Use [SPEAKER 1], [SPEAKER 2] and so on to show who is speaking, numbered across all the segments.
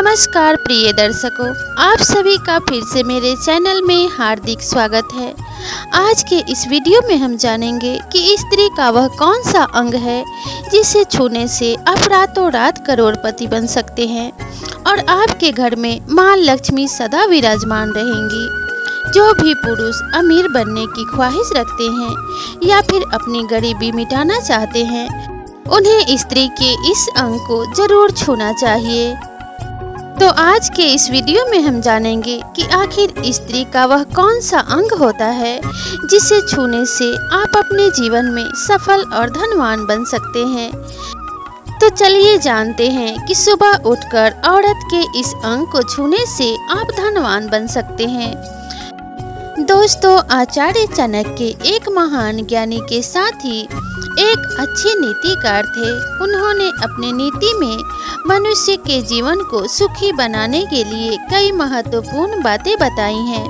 [SPEAKER 1] नमस्कार प्रिय दर्शकों, आप सभी का फिर से मेरे चैनल में हार्दिक स्वागत है। आज के इस वीडियो में हम जानेंगे कि स्त्री का वह कौन सा अंग है जिसे छूने से आप रातों रात करोड़पति बन सकते हैं और आपके घर में मां लक्ष्मी सदा विराजमान रहेंगी। जो भी पुरुष अमीर बनने की ख्वाहिश रखते हैं या फिर अपनी गरीबी मिटाना चाहते हैं, उन्हें स्त्री के इस अंग को जरूर छूना चाहिए। तो आज के इस वीडियो में हम जानेंगे कि आखिर स्त्री का वह कौन सा अंग होता है जिसे छूने से आप अपने जीवन में सफल और धनवान बन सकते हैं। तो चलिए जानते हैं कि सुबह उठकर औरत के इस अंग को छूने से आप धनवान बन सकते हैं। दोस्तों, आचार्य चाणक्य एक महान ज्ञानी के साथ ही एक अच्छे नीतिकार थे। उन्होंने अपनी नीति में मनुष्य के जीवन को सुखी बनाने के लिए कई महत्वपूर्ण बातें बताई हैं।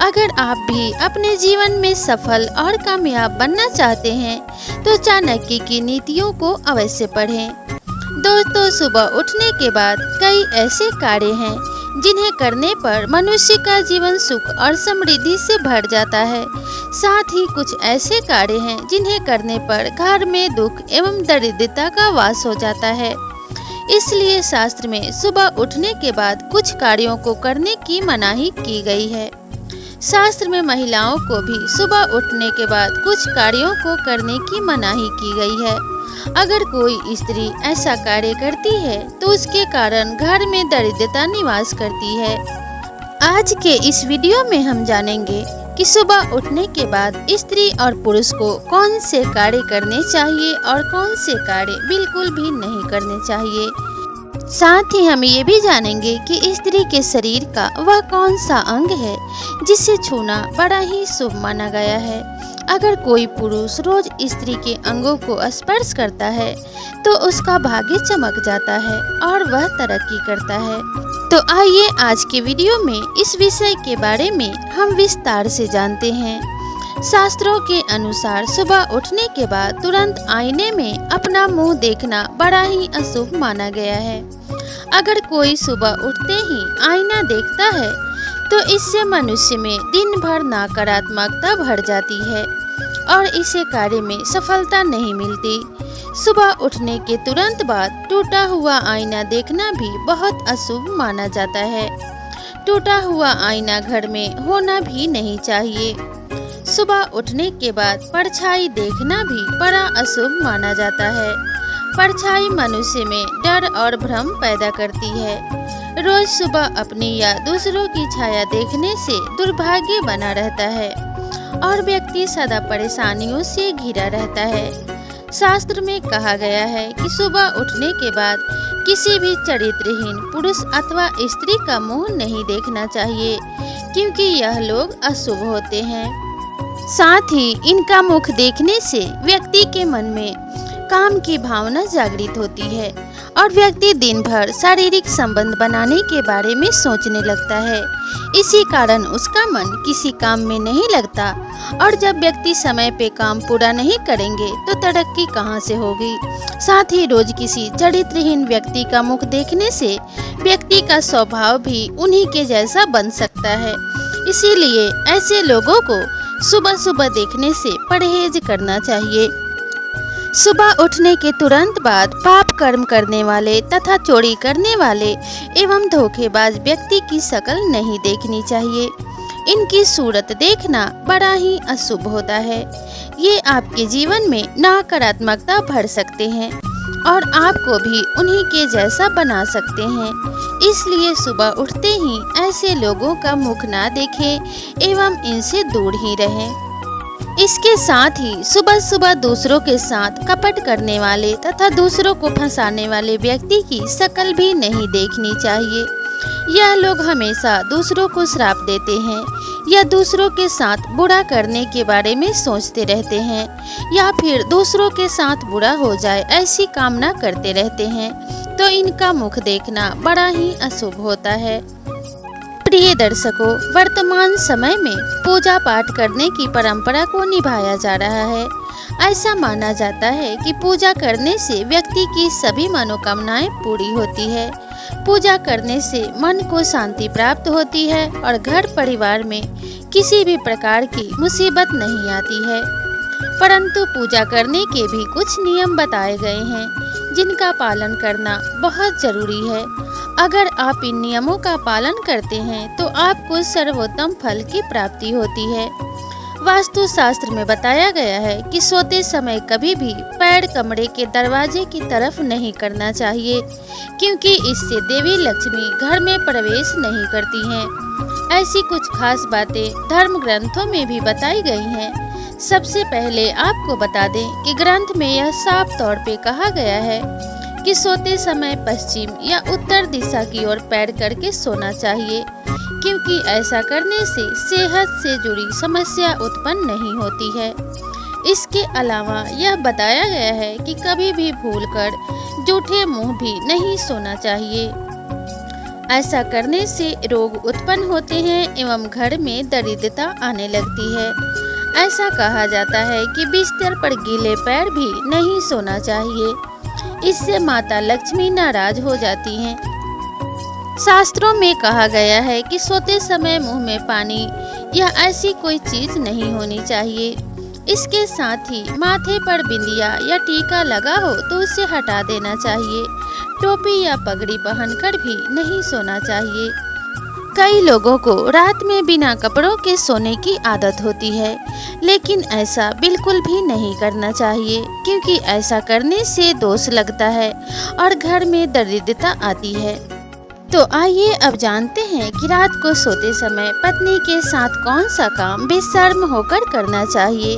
[SPEAKER 1] अगर आप भी अपने जीवन में सफल और कामयाब बनना चाहते हैं तो चाणक्य की नीतियों को अवश्य पढ़ें। दोस्तों, सुबह उठने के बाद कई ऐसे कार्य हैं जिन्हें करने पर मनुष्य का जीवन सुख और समृद्धि से भर जाता है। साथ ही कुछ ऐसे कार्य हैं जिन्हें करने पर घर में दुख एवं दरिद्रता का वास हो जाता है। इसलिए शास्त्र में सुबह उठने के बाद कुछ कार्यों को करने की मनाही की गई है। शास्त्र में महिलाओं को भी सुबह उठने के बाद कुछ कार्यों को करने की मनाही की गई है। अगर कोई स्त्री ऐसा कार्य करती है तो उसके कारण घर में दरिद्रता निवास करती है। आज के इस वीडियो में हम जानेंगे कि सुबह उठने के बाद स्त्री और पुरुष को कौन से कार्य करने चाहिए और कौन से कार्य बिल्कुल भी नहीं करने चाहिए। साथ ही हम ये भी जानेंगे कि स्त्री के शरीर का वह कौन सा अंग है जिसे छूना बड़ा ही शुभ माना गया है। अगर कोई पुरुष रोज स्त्री के अंगों को स्पर्श करता है तो उसका भाग्य चमक जाता है और वह तरक्की करता है। तो आइए आज के वीडियो में इस विषय के बारे में हम विस्तार से जानते हैं। शास्त्रों के अनुसार सुबह उठने के बाद तुरंत आईने में अपना मुंह देखना बड़ा ही अशुभ माना गया है। अगर कोई सुबह उठते ही आईना देखता है तो इससे मनुष्य में दिन भर नकारात्मकता भर जाती है और इसे कार्य में सफलता नहीं मिलती। सुबह उठने के तुरंत बाद टूटा हुआ आईना देखना भी बहुत अशुभ माना जाता है। टूटा हुआ आईना घर में होना भी नहीं चाहिए। सुबह उठने के बाद परछाई देखना भी बड़ा अशुभ माना जाता है। परछाई मनुष्य में डर और भ्रम पैदा करती है। रोज सुबह अपनी या दूसरों की छाया देखने से दुर्भाग्य बना रहता है और व्यक्ति सदा परेशानियों से घिरा रहता है। शास्त्र में कहा गया है कि सुबह उठने के बाद किसी भी चरित्रहीन पुरुष अथवा स्त्री का मुंह नहीं देखना चाहिए, क्योंकि यह लोग अशुभ होते हैं। साथ ही इनका मुख देखने से व्यक्ति के मन में काम की भावना जागृत होती है और व्यक्ति दिन भर शारीरिक संबंध बनाने के बारे में सोचने लगता है। इसी कारण उसका मन किसी काम में नहीं लगता और जब व्यक्ति समय पे काम पूरा नहीं करेंगे तो तरक्की कहाँ से होगी। साथ ही रोज किसी चरित्रहीन व्यक्ति का मुख देखने से व्यक्ति का स्वभाव भी उन्हीं के जैसा बन सकता है। इसीलिए ऐसे लोगों को सुबह सुबह देखने से परहेज करना चाहिए। सुबह उठने के तुरंत बाद पाप कर्म करने वाले तथा चोरी करने वाले एवं धोखेबाज व्यक्ति की शक्ल नहीं देखनी चाहिए। इनकी सूरत देखना बड़ा ही अशुभ होता है। ये आपके जीवन में नकारात्मकता भर सकते हैं और आपको भी उन्हीं के जैसा बना सकते हैं। इसलिए सुबह उठते ही ऐसे लोगों का मुख ना देखें एवं इनसे दूर ही रहें। इसके साथ ही सुबह सुबह दूसरों के साथ कपट करने वाले तथा दूसरों को फंसाने वाले व्यक्ति की शक्ल भी नहीं देखनी चाहिए। यह लोग हमेशा दूसरों को श्राप देते हैं या दूसरों के साथ बुरा करने के बारे में सोचते रहते हैं या फिर दूसरों के साथ बुरा हो जाए ऐसी कामना करते रहते हैं। तो इनका मुख देखना बड़ा ही अशुभ होता है। प्रिय दर्शकों, वर्तमान समय में पूजा पाठ करने की परंपरा को निभाया जा रहा है। ऐसा माना जाता है कि पूजा करने से व्यक्ति की सभी मनोकामनाएं पूरी होती है। पूजा करने से मन को शांति प्राप्त होती है और घर परिवार में किसी भी प्रकार की मुसीबत नहीं आती है। परंतु पूजा करने के भी कुछ नियम बताए गए हैं जिनका पालन करना बहुत जरूरी है। अगर आप इन नियमों का पालन करते हैं तो आपको सर्वोत्तम फल की प्राप्ति होती है। वास्तु शास्त्र में बताया गया है कि सोते समय कभी भी पैर कमरे के दरवाजे की तरफ नहीं करना चाहिए, क्योंकि इससे देवी लक्ष्मी घर में प्रवेश नहीं करती हैं। ऐसी कुछ खास बातें धर्म ग्रंथों में भी बताई गई हैं। सबसे पहले आपको बता दें कि ग्रंथ में यह साफ तौर पे कहा गया है कि सोते समय पश्चिम या उत्तर दिशा की ओर पैर करके सोना चाहिए, क्योंकि ऐसा करने से सेहत से जुड़ी समस्या उत्पन्न नहीं होती है। इसके अलावा यह बताया गया है कि कभी भी भूलकर जूठे मुंह भी नहीं सोना चाहिए। ऐसा करने से रोग उत्पन्न होते हैं एवं घर में दरिद्रता आने लगती है। ऐसा कहा जाता है कि बिस्तर पर गीले पैर भी नहीं सोना चाहिए, इससे माता लक्ष्मी नाराज हो जाती हैं। शास्त्रों में कहा गया है कि सोते समय मुंह में पानी या ऐसी कोई चीज नहीं होनी चाहिए। इसके साथ ही माथे पर बिंदिया या टीका लगा हो तो उसे हटा देना चाहिए। टोपी या पगड़ी पहनकर भी नहीं सोना चाहिए। कई लोगों को रात में बिना कपड़ों के सोने की आदत होती है, लेकिन ऐसा बिल्कुल भी नहीं करना चाहिए, क्योंकि ऐसा करने से दोष लगता है और घर में दरिद्रता आती है। तो आइए अब जानते हैं कि रात को सोते समय पत्नी के साथ कौन सा काम बेशर्म होकर करना चाहिए।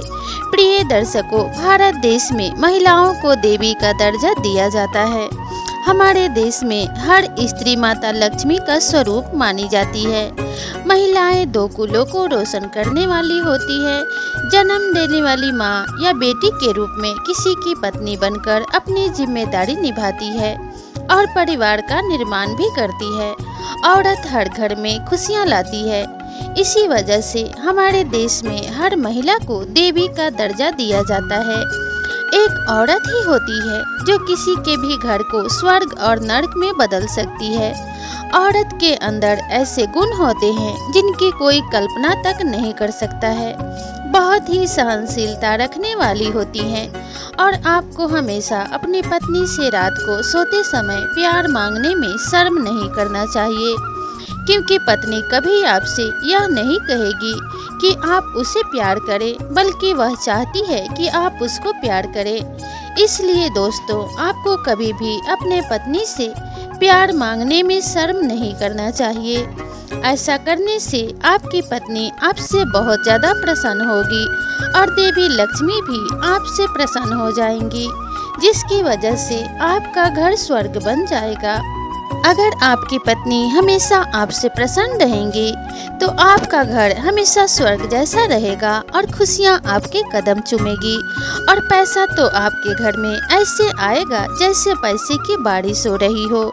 [SPEAKER 1] प्रिय दर्शकों, भारत देश में महिलाओं को देवी का दर्जा दिया जाता है। हमारे देश में हर स्त्री माता लक्ष्मी का स्वरूप मानी जाती है। महिलाएं दो कुलों को रोशन करने वाली होती है। जन्म देने वाली माँ या बेटी के रूप में किसी की पत्नी बनकर अपनी जिम्मेदारी निभाती है और परिवार का निर्माण भी करती है। औरत हर घर में खुशियाँ लाती है। इसी वजह से हमारे देश में हर महिला को देवी का दर्जा दिया जाता है। एक औरत ही होती है जो किसी के भी घर को स्वर्ग और नरक में बदल सकती है। औरत के अंदर ऐसे गुण होते हैं जिनकी कोई कल्पना तक नहीं कर सकता है। बहुत ही सहनशीलता रखने वाली होती हैं और आपको हमेशा अपनी पत्नी से रात को सोते समय प्यार मांगने में शर्म नहीं करना चाहिए, क्योंकि पत्नी कभी आपसे यह नहीं कहेगी कि आप उसे प्यार करें, बल्कि वह चाहती है कि आप उसको प्यार करें। इसलिए दोस्तों, आपको कभी भी अपने पत्नी से प्यार मांगने में शर्म नहीं करना चाहिए। ऐसा करने से आपकी पत्नी आपसे बहुत ज़्यादा प्रसन्न होगी और देवी लक्ष्मी भी आपसे प्रसन्न हो जाएंगी, जिसकी वजह से आपका घर स्वर्ग बन जाएगा। अगर आपकी पत्नी हमेशा आपसे प्रसन्न रहेंगी तो आपका घर हमेशा स्वर्ग जैसा रहेगा और खुशियाँ आपके कदम चूमेगी और पैसा तो आपके घर में ऐसे आएगा जैसे पैसे की बारिश हो रही हो।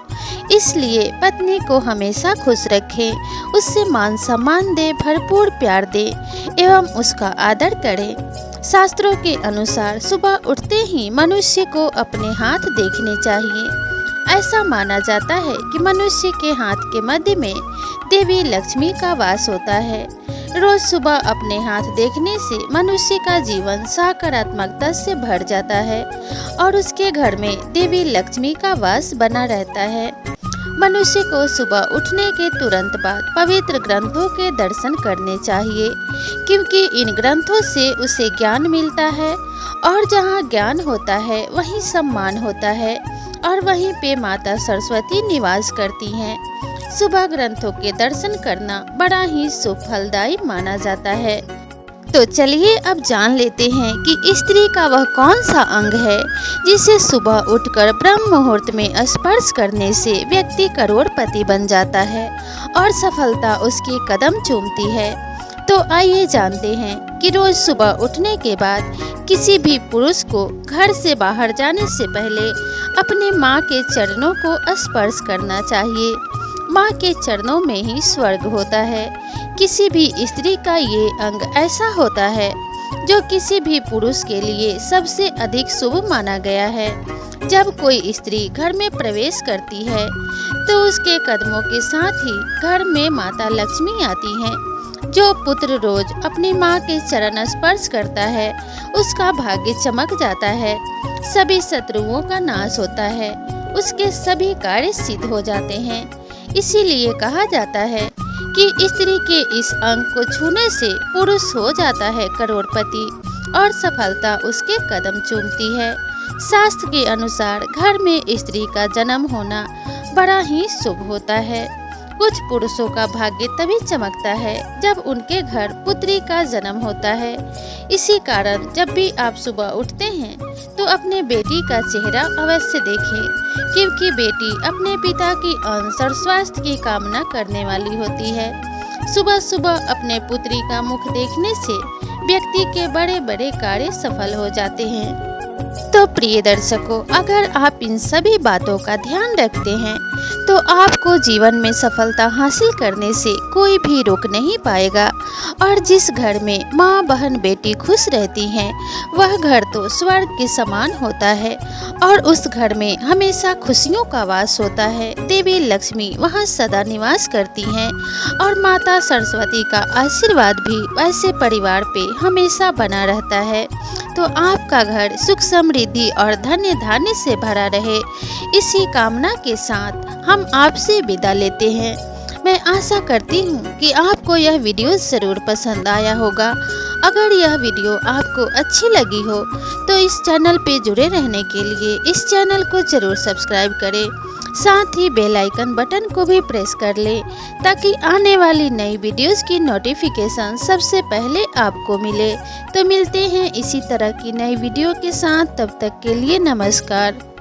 [SPEAKER 1] इसलिए पत्नी को हमेशा खुश रखें, उससे मान सम्मान दें, भरपूर प्यार दें एवं उसका आदर करें। शास्त्रों के अनुसार सुबह उठते ही मनुष्य को अपने हाथ देखने चाहिए। ऐसा माना जाता है कि मनुष्य के हाथ के मध्य में देवी लक्ष्मी का वास होता है। रोज सुबह अपने हाथ देखने से मनुष्य का जीवन सकारात्मकता से भर जाता है और उसके घर में देवी लक्ष्मी का वास बना रहता है। मनुष्य को सुबह उठने के तुरंत बाद पवित्र ग्रंथों के दर्शन करने चाहिए, क्योंकि इन ग्रंथों से उसे ज्ञान मिलता है और जहाँ ज्ञान होता है वहीं सम्मान होता है और वहीं पे माता सरस्वती निवास करती हैं। सुबह ग्रंथों के दर्शन करना बड़ा ही शुभ फलदायी माना जाता है। तो चलिए अब जान लेते हैं कि स्त्री का वह कौन सा अंग है जिसे सुबह उठकर ब्रह्म मुहूर्त में स्पर्श करने से व्यक्ति करोड़पति बन जाता है और सफलता उसकी कदम चूमती है। तो आइए जानते हैं कि रोज सुबह उठने के बाद किसी भी पुरुष को घर से बाहर जाने से पहले अपने माँ के चरणों को स्पर्श करना चाहिए। माँ के चरणों में ही स्वर्ग होता है। किसी भी स्त्री का ये अंग ऐसा होता है जो किसी भी पुरुष के लिए सबसे अधिक शुभ माना गया है। जब कोई स्त्री घर में प्रवेश करती है तो उसके कदमों के साथ ही घर में माता लक्ष्मी आती हैं। जो पुत्र रोज अपनी माँ के चरण स्पर्श करता है उसका भाग्य चमक जाता है, सभी शत्रुओं का नाश होता है, उसके सभी कार्य सिद्ध हो जाते हैं। इसीलिए कहा जाता है कि स्त्री के इस अंग को छूने से पुरुष हो जाता है करोड़पति और सफलता उसके कदम चूमती है। शास्त्र के अनुसार घर में स्त्री का जन्म होना बड़ा ही शुभ होता है। कुछ पुरुषों का भाग्य तभी चमकता है जब उनके घर पुत्री का जन्म होता है। इसी कारण जब भी आप सुबह उठते हैं तो अपने बेटी का चेहरा अवश्य देखें, क्योंकि बेटी अपने पिता की अंश और स्वास्थ्य की कामना करने वाली होती है। सुबह सुबह अपने पुत्री का मुख देखने से व्यक्ति के बड़े बड़े कार्य सफल हो जाते हैं। तो प्रिय दर्शकों, अगर आप इन सभी बातों का ध्यान रखते हैं तो आपको जीवन में सफलता हासिल करने से कोई भी रोक नहीं पाएगा। और जिस घर में माँ बहन बेटी खुश रहती हैं वह घर तो स्वर्ग के समान होता है और उस घर में हमेशा खुशियों का वास होता है। देवी लक्ष्मी वहाँ सदा निवास करती हैं और माता सरस्वती का आशीर्वाद भी ऐसे परिवार पे हमेशा बना रहता है। तो आपका घर सुख समृद्धि और धन्य धान्य से भरा रहे, इसी कामना के साथ हम आपसे विदा लेते हैं। मैं आशा करती हूँ कि आपको यह वीडियो ज़रूर पसंद आया होगा। अगर यह वीडियो आपको अच्छी लगी हो तो इस चैनल पे जुड़े रहने के लिए इस चैनल को ज़रूर सब्सक्राइब करें, साथ ही बेल आइकन बटन को भी प्रेस कर लें ताकि आने वाली नई वीडियोस की नोटिफिकेशन सबसे पहले आपको मिले। तो मिलते हैं इसी तरह की नई वीडियो के साथ, तब तक के लिए नमस्कार।